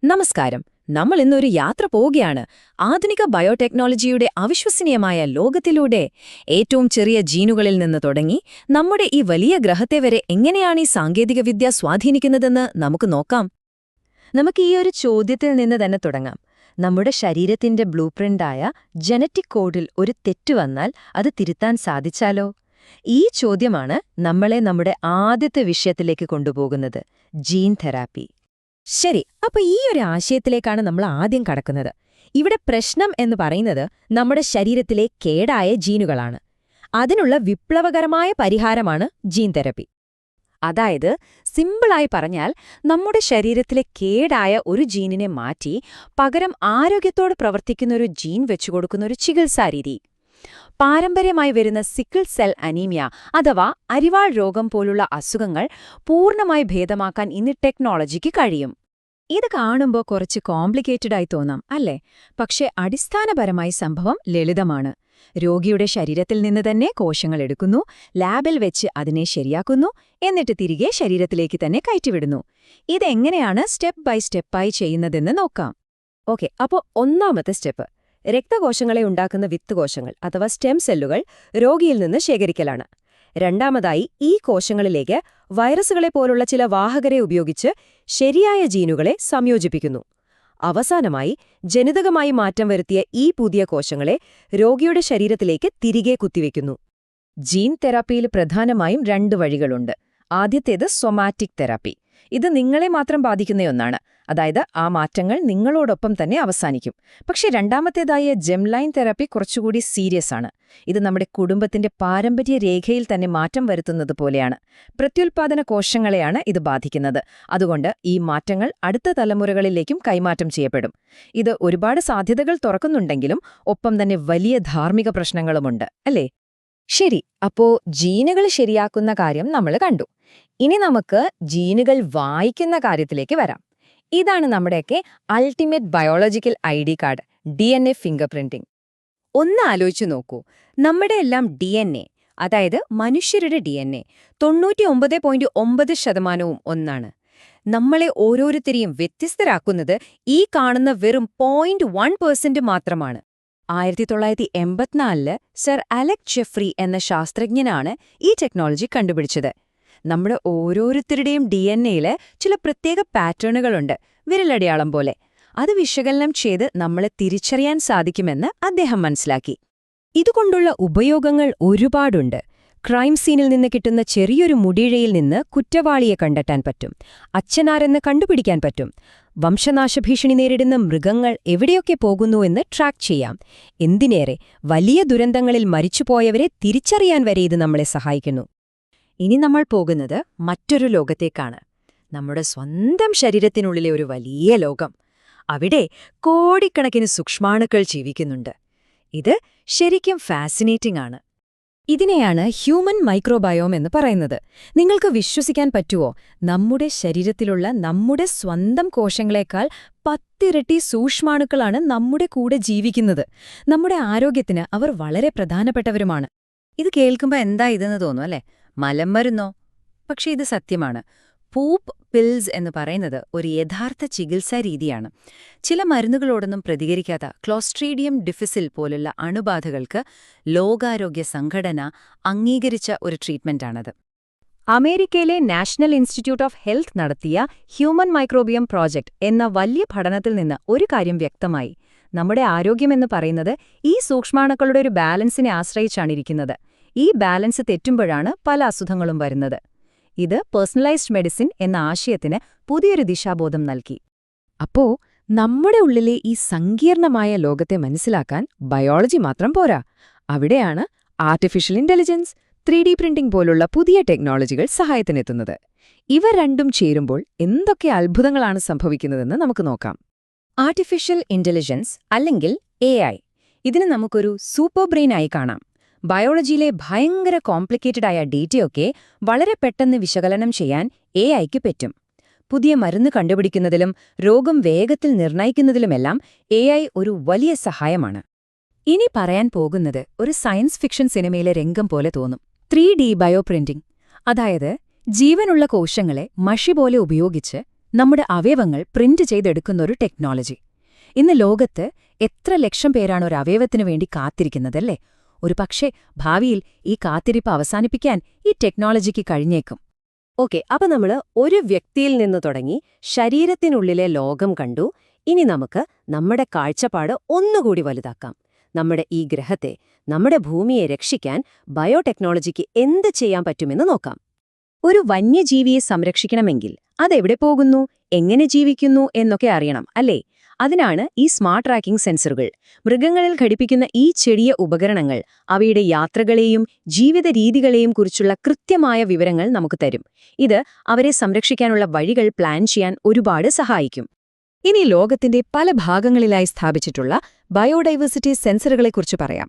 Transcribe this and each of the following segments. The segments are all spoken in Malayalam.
നമസ്കാരം. നമ്മൾ ഇന്നൊരു യാത്ര പോവുകയാണ്. ആധുനിക ബയോടെക്നോളജിയുടെ അവിശ്വസനീയമായ ലോകത്തിലൂടെ ഏറ്റവും ചെറിയ ജീനുകളിൽ നിന്ന് തുടങ്ങി നമ്മുടെ ഈ വലിയ ഗ്രഹത്തെ വരെ എങ്ങനെയാണ് ഈ സാങ്കേതികവിദ്യ സ്വാധീനിക്കുന്നതെന്ന് നമുക്ക് നോക്കാം. നമുക്ക് ഈ ഒരു ചോദ്യത്തിൽ നിന്ന് തന്നെ തുടങ്ങാം. നമ്മുടെ ശരീരത്തിന്റെ ബ്ലൂപ്രിന്റായ ജനറ്റിക് കോഡിൽ ഒരു തെറ്റ് വന്നാൽ അത് തിരുത്താൻ സാധിച്ചാലോ? ഈ ചോദ്യമാണ് നമ്മളെ നമ്മുടെ ആദ്യത്തെ വിഷയത്തിലേക്ക് കൊണ്ടുപോകുന്നത്: ജീൻ തെറാപ്പി. ശരി, അപ്പൊ ഈ ഒരു ആശയത്തിലേക്കാണ് നമ്മൾ ആദ്യം കടക്കുന്നത്. ഇവിടെ പ്രശ്നം എന്ന് പറയുന്നത് നമ്മുടെ ശരീരത്തിലെ കേടായ ജീനുകളാണ്. അതിനുള്ള വിപ്ലവകരമായ പരിഹാരമാണ് ജീൻ തെറാപ്പി. അതായത്, സിമ്പിളായി പറഞ്ഞാൽ, നമ്മുടെ ശരീരത്തിലെ കേടായ ഒരു ജീനിനെ മാറ്റി പകരം ആരോഗ്യത്തോടെ പ്രവർത്തിക്കുന്നൊരു ജീൻ വെച്ചുകൊടുക്കുന്നൊരു ചികിത്സാരീതി. പാരമ്പര്യമായി വരുന്ന സിക്കിൾ സെൽ അനീമിയ അഥവാ അരിവാൾ രോഗം പോലുള്ള അസുഖങ്ങൾ പൂർണ്ണമായി ഭേദമാക്കാൻ ഇന്ന് ടെക്നോളജിക്ക് കഴിയും. ഇത് കാണുമ്പോൾ കുറച്ച് കോംപ്ലിക്കേറ്റഡായി തോന്നാം, അല്ലേ? പക്ഷേ അടിസ്ഥാനപരമായി സംഭവം ലളിതമാണ്. രോഗിയുടെ ശരീരത്തിൽ നിന്ന് തന്നെ കോശങ്ങൾ എടുക്കുന്നു, ലാബിൽ വെച്ച് അതിനെ ശരിയാക്കുന്നു, എന്നിട്ട് തിരികെ ശരീരത്തിലേക്ക് തന്നെ കയറ്റിവിടുന്നു. ഇതെങ്ങനെയാണ് സ്റ്റെപ്പ് ബൈ സ്റ്റെപ്പായി ചെയ്യുന്നതെന്ന് നോക്കാം. ഓക്കെ, അപ്പോൾ ഒന്നാമത്തെ സ്റ്റെപ്പ് രക്തകോശങ്ങളെ ഉണ്ടാക്കുന്ന വിത്തുകോശങ്ങൾ അഥവാ സ്റ്റെം സെല്ലുകൾ രോഗിയിൽ നിന്ന് ശേഖരിക്കലാണ്. രണ്ടാമതായി, ഈ കോശങ്ങളിലേക്ക് വൈറസുകളെ പോലുള്ള ചില വാഹകരെ ഉപയോഗിച്ച് ശരിയായ ജീനുകളെ സംയോജിപ്പിക്കുന്നു. അവസാനമായി, ജനിതകമായി മാറ്റം വരുത്തിയ ഈ പുതിയ കോശങ്ങളെ രോഗിയുടെ ശരീരത്തിലേക്ക് തിരികെ കുത്തിവെക്കുന്നു. ജീൻ തെറാപ്പിയിൽ പ്രധാനമായും 2 വഴികളുണ്ട്. ആദ്യത്തേത് സൊമാറ്റിക് തെറാപ്പി. ഇത് നിങ്ങളെ മാത്രം ബാധിക്കുന്ന ഒന്നാണ്, അതായത് ആ മാറ്റങ്ങൾ നിങ്ങളോടൊപ്പം തന്നെ അവസാനിക്കും. പക്ഷേ രണ്ടാമത്തേതായ ജെംലൈൻ തെറാപ്പി കുറച്ചുകൂടി സീരിയസ് ആണ്. ഇത് നമ്മുടെ കുടുംബത്തിന്റെ പാരമ്പര്യ രേഖയിൽ തന്നെ മാറ്റം വരുത്തുന്നത് പോലെയാണ്. പ്രത്യുൽപാദന കോശങ്ങളെയാണ് ഇത് ബാധിക്കുന്നത്. അതുകൊണ്ട് ഈ മാറ്റങ്ങൾ അടുത്ത തലമുറകളിലേക്കും കൈമാറ്റം ചെയ്യപ്പെടും. ഇത് ഒരുപാട് സാധ്യതകൾ തുറക്കുന്നുണ്ടെങ്കിലും ഒപ്പം തന്നെ വലിയ ധാർമ്മിക പ്രശ്നങ്ങളുമുണ്ട്, അല്ലേ? ശരി, അപ്പോ ജീനുകൾ ശരിയാക്കുന്ന കാര്യം നമ്മൾ കണ്ടു. ഇനി നമുക്ക് ജീനുകൾ വായിക്കുന്ന കാര്യത്തിലേക്ക് വരാം. ഇതാണ് നമ്മുടെയൊക്കെ ultimate biological ID card, DNA finger printing. ഒന്ന് ആലോചിച്ചു നോക്കൂ. നമ്മുടെ എല്ലാം DNA, അതായത് മനുഷ്യരുടെ DNA, 99.9% ഒന്നാണ്. നമ്മളെ ഓരോരുത്തരെയും വ്യത്യസ്തരാക്കുന്നത് ഈ കാണുന്ന വെറും 0.1% മാത്രമാണ്. 1984 സർ അലക്സ് ജെഫ്രി എന്ന ശാസ്ത്രജ്ഞനാണ് ഈ ടെക്നോളജി കണ്ടുപിടിച്ചത്. നമ്മുടെ ഓരോരുത്തരുടെയും DNA-യിൽ ചില പ്രത്യേക പാറ്റേണുകളുണ്ട്, വിരലടയാളം പോലെ. അത് വിശകലനം ചെയ്ത് നമ്മളെ തിരിച്ചറിയാൻ സാധിക്കുമെന്ന് അദ്ദേഹം മനസ്സിലാക്കി. ഇതുകൊണ്ടുള്ള ഉപയോഗങ്ങൾ ഒരുപാടുണ്ട്. ക്രൈം സീനിൽ നിന്ന് കിട്ടുന്ന ചെറിയൊരു മുടിയിഴയിൽ നിന്ന് കുറ്റവാളിയെ കണ്ടെത്താൻ പറ്റും. അച്ഛനാരെന്ന് കണ്ടുപിടിക്കാൻ പറ്റും. വംശനാശഭീഷണി നേരിടുന്ന മൃഗങ്ങൾ എവിടെയൊക്കെ പോകുന്നുവെന്ന് ട്രാക്ക് ചെയ്യാം. എന്തിനേറെ, വലിയ ദുരന്തങ്ങളിൽ മരിച്ചുപോയവരെ തിരിച്ചറിയാൻ വരെ ഇത് നമ്മളെ സഹായിക്കുന്നു. ഇനി നമ്മൾ പോകുന്നത് മറ്റൊരു ലോകത്തേക്കാണ്. നമ്മുടെ സ്വന്തം ശരീരത്തിനുള്ളിലെ ഒരു വലിയ ലോകം. അവിടെ കോടിക്കണക്കിന് സൂക്ഷ്മാണുക്കൾ ജീവിക്കുന്നുണ്ട്. ഇത് ശരിക്കും ഫാസിനേറ്റിംഗ് ആണ്. ഇതിനെയാണ് ഹ്യൂമൻ മൈക്രോബയോം എന്ന് പറയുന്നത്. നിങ്ങൾക്ക് വിശ്വസിക്കാൻ പറ്റുമോ? നമ്മുടെ ശരീരത്തിലുള്ള നമ്മുടെ സ്വന്തം കോശങ്ങളെക്കാൾ 10 ഇരട്ടി സൂക്ഷ്മാണുക്കളാണ് നമ്മുടെ കൂടെ ജീവിക്കുന്നത്. നമ്മുടെ ആരോഗ്യത്തിന് അവർ വളരെ പ്രധാനപ്പെട്ടവരുമാണ്. ഇത് കേൾക്കുമ്പോൾ എന്താ ഇതെന്ന് തോന്നും, അല്ലേ? മലമരുന്നോ? പക്ഷേ ഇത് സത്യമാണ്. പൂപ്പ് പിൽസ് എന്ന് പറയുന്നത് ഒരു യഥാർത്ഥ ചികിത്സാ രീതിയാണ്. ചില മരുന്നുകളോടൊന്നും പ്രതികരിക്കാത്ത ക്ലോസ്ട്രീഡിയം ഡിഫിസിൽ പോലുള്ള അണുബാധകൾക്ക് ലോകാരോഗ്യ സംഘടന അംഗീകരിച്ച ഒരു ട്രീറ്റ്മെന്റാണത്. അമേരിക്കയിലെ നാഷണൽ ഇൻസ്റ്റിറ്റ്യൂട്ട് ഓഫ് ഹെൽത്ത് നടത്തിയ ഹ്യൂമൻ മൈക്രോബിയം പ്രോജക്റ്റ് എന്ന വലിയ പഠനത്തിൽ നിന്ന് ഒരു കാര്യം വ്യക്തമായി: നമ്മുടെ ആരോഗ്യമെന്ന് പറയുന്നത് ഈ സൂക്ഷ്മാണുക്കളുടെ ഒരു ബാലൻസിനെ ആശ്രയിച്ചാണിരിക്കുന്നത്. ഈ ബാലൻസ് തെറ്റുമ്പോഴാണ് പല അസുഖങ്ങളും വരുന്നത്. ഇത് പേഴ്സണലൈസ്ഡ് മെഡിസിൻ എന്ന ആശയത്തിന് പുതിയൊരു ദിശാബോധം നൽകി. അപ്പോ നമ്മുടെ ഉള്ളിലെ ഈ സങ്കീർണമായ ലോകത്തെ മനസ്സിലാക്കാൻ ബയോളജി മാത്രം പോരാ. അവിടെയാണ് ആർട്ടിഫിഷ്യൽ ഇന്റലിജൻസ്, 3D പ്രിന്റിംഗ് പോലുള്ള പുതിയ ടെക്നോളജികൾ സഹായത്തിനെത്തുന്നത്. ഇവ രണ്ടും ചേരുമ്പോൾ എന്തൊക്കെ അത്ഭുതങ്ങളാണ് സംഭവിക്കുന്നതെന്ന് നമുക്ക് നോക്കാം. ആർട്ടിഫിഷ്യൽ ഇന്റലിജൻസ് അല്ലെങ്കിൽ AI, ഇതിന് നമുക്കൊരു സൂപ്പർ ബ്രെയിനായി കാണാം. ബയോളജിയിലെ ഭയങ്കര കോംപ്ലിക്കേറ്റഡായ ഡേറ്റയൊക്കെ വളരെ പെട്ടെന്ന് വിശകലനം ചെയ്യാൻ AIക്ക് പറ്റും. പുതിയ മരുന്ന് കണ്ടുപിടിക്കുന്നതിലും രോഗം വേഗത്തിൽ നിർണ്ണയിക്കുന്നതിലുമെല്ലാം AI ഒരു വലിയ സഹായമാണ്. ഇനി പറയാൻ പോകുന്നത് ഒരു സയൻസ് ഫിക്ഷൻ സിനിമയിലെ രംഗം പോലെ തോന്നും. 3D ബയോപ്രിന്റിംഗ്, അതായത് ജീവനുള്ള കോശങ്ങളെ മഷി പോലെ ഉപയോഗിച്ച് നമ്മുടെ അവയവങ്ങൾ പ്രിന്റ് ചെയ്തെടുക്കുന്ന ഒരു ടെക്നോളജി. ഇന്ന് ലോകത്ത് എത്ര ലക്ഷം പേരാണ് ഒരു അവയവത്തിനു വേണ്ടി കാത്തിരിക്കുന്നതല്ലേ? ഒരുപക്ഷേ ഭാവിയിൽ ഈ കാത്തിരിപ്പ് അവസാനിപ്പിക്കാൻ ഈ ടെക്നോളജിക്ക് കഴിഞ്ഞേക്കും. ഓക്കെ, അപ്പൊ നമ്മള് ഒരു വ്യക്തിയിൽ നിന്ന് തുടങ്ങി ശരീരത്തിനുള്ളിലെ ലോകം കണ്ടു. ഇനി നമുക്ക് നമ്മുടെ കാഴ്ചപ്പാട് ഒന്നുകൂടി വലുതാക്കാം. നമ്മുടെ ഈ ഗ്രഹത്തെ, നമ്മുടെ ഭൂമിയെ രക്ഷിക്കാൻ ബയോടെക്നോളജിക്ക് എന്ത് ചെയ്യാൻ പറ്റുമെന്ന് നോക്കാം. ഒരു വന്യജീവിയെ സംരക്ഷിക്കണമെങ്കിൽ അതെവിടെ പോകുന്നു, എങ്ങനെ ജീവിക്കുന്നു എന്നൊക്കെ അറിയണം, അല്ലേ? അതിനാണ് ഈ സ്മാർട്ട് ട്രാക്കിംഗ് സെൻസറുകൾ. മൃഗങ്ങളിൽ ഘടിപ്പിക്കുന്ന ഈ ചെറിയ ഉപകരണങ്ങൾ അവയുടെ യാത്രകളെയും ജീവിത രീതികളെയും കുറിച്ചുള്ള കൃത്യമായ വിവരങ്ങൾ നമുക്ക് തരും. ഇത് അവരെ സംരക്ഷിക്കാനുള്ള വഴികൾ പ്ലാൻ ചെയ്യാൻ ഒരുപാട് സഹായിക്കും. ഇനി ലോകത്തിന്റെ പല ഭാഗങ്ങളിലായി സ്ഥാപിച്ചിട്ടുള്ള ബയോഡൈവേഴ്സിറ്റി സെൻസറുകളെക്കുറിച്ച് പറയാം.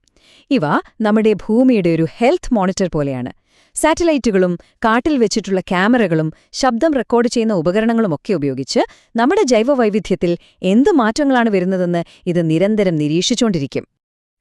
ഇവ നമ്മുടെ ഭൂമിയുടെ ഒരു ഹെൽത്ത് മോണിറ്റർ പോലെയാണ്. സാറ്റലൈറ്റുകളും കാട്ടിൽ വെച്ചിട്ടുള്ള ക്യാമറകളും ശബ്ദം റെക്കോർഡ് ചെയ്യുന്ന ഉപകരണങ്ങളുമൊക്കെ ഉപയോഗിച്ച് നമ്മുടെ ജൈവവൈവിധ്യത്തിൽ എന്തു മാറ്റങ്ങളാണ് വരുന്നതെന്ന് ഇത് നിരന്തരം നിരീക്ഷിച്ചുകൊണ്ടിരിക്കും.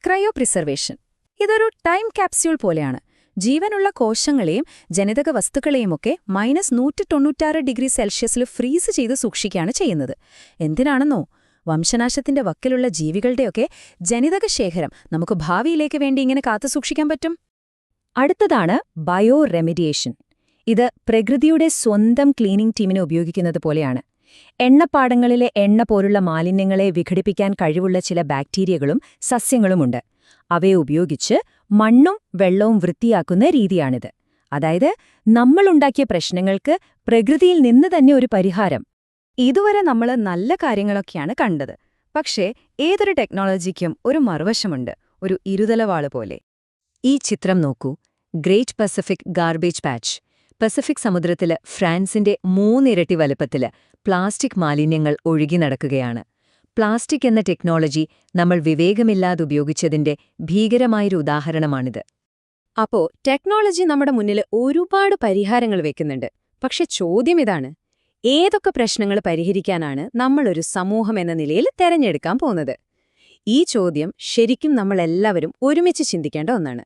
ക്രയോപ്രിസർവേഷൻ ഇതൊരു ടൈം ക്യാപ്സ്യൂൾ പോലെയാണ്. ജീവനുള്ള കോശങ്ങളെയും ജനിതക വസ്തുക്കളെയുമൊക്കെ -196°C ഫ്രീസ് ചെയ്ത് സൂക്ഷിക്കുകയാണ് ചെയ്യുന്നത്. എന്തിനാണെന്നോ? വംശനാശത്തിന്റെ വക്കിലുള്ള ജീവികളുടെയൊക്കെ ജനിതക ശേഖരം നമുക്ക് ഭാവിയിലേക്ക് വേണ്ടി ഇങ്ങനെ കാത്തുസൂക്ഷിക്കാൻ പറ്റും. അടുത്തതാണ് ബയോ റെമിഡിയേഷൻ. ഇത് പ്രകൃതിയുടെ സ്വന്തം ക്ലീനിംഗ് ടീമിനെ ഉപയോഗിക്കുന്നത് പോലെയാണ്. എണ്ണപ്പാടങ്ങളിലെ എണ്ണ പോലുള്ള മാലിന്യങ്ങളെ വിഘടിപ്പിക്കാൻ കഴിവുള്ള ചില ബാക്ടീരിയകളും സസ്യങ്ങളുമുണ്ട്. അവയെ ഉപയോഗിച്ച് മണ്ണും വെള്ളവും വൃത്തിയാക്കുന്ന രീതിയാണിത്. അതായത് നമ്മളുണ്ടാക്കിയ പ്രശ്നങ്ങൾക്ക് പ്രകൃതിയിൽ നിന്ന് തന്നെ ഒരു പരിഹാരം. ഇതുവരെ നമ്മൾ നല്ല കാര്യങ്ങളൊക്കെയാണ് കണ്ടത്. പക്ഷേ ഏതൊരു ടെക്നോളജിക്കും ഒരു മറുവശമുണ്ട്, ഒരു ഇരുതലവാള് പോലെ. ഈ ചിത്രം നോക്കൂ. Great Pacific garbage patch. Pacific സമുദ്രത്തില് ഫ്രാൻസിന്റെ 3 ഇരട്ടി വലുപ്പത്തില് പ്ലാസ്റ്റിക് മാലിന്യങ്ങൾ ഒഴുകി നടക്കുകയാണ്. പ്ലാസ്റ്റിക് എന്ന ടെക്നോളജി നമ്മൾ വിവേകമില്ലാതെ ഉപയോഗിച്ചതിന്റെ ഭീകരമായൊരു ഉദാഹരണമാണിത്. അപ്പോ ടെക്നോളജി നമ്മുടെ മുന്നിൽ ഒരുപാട് പരിഹാരങ്ങൾ വെക്കുന്നുണ്ട്. പക്ഷെ ചോദ്യം ഇതാണ്: ഏതൊക്കെ പ്രശ്നങ്ങൾ പരിഹരിക്കാനാണ് നമ്മളൊരു സമൂഹം എന്ന നിലയിൽ തെരഞ്ഞെടുക്കാൻ പോകുന്നത്? ഈ ചോദ്യം ശരിക്കും നമ്മളെല്ലാവരും ഒരുമിച്ച് ചിന്തിക്കേണ്ട ഒന്നാണ്.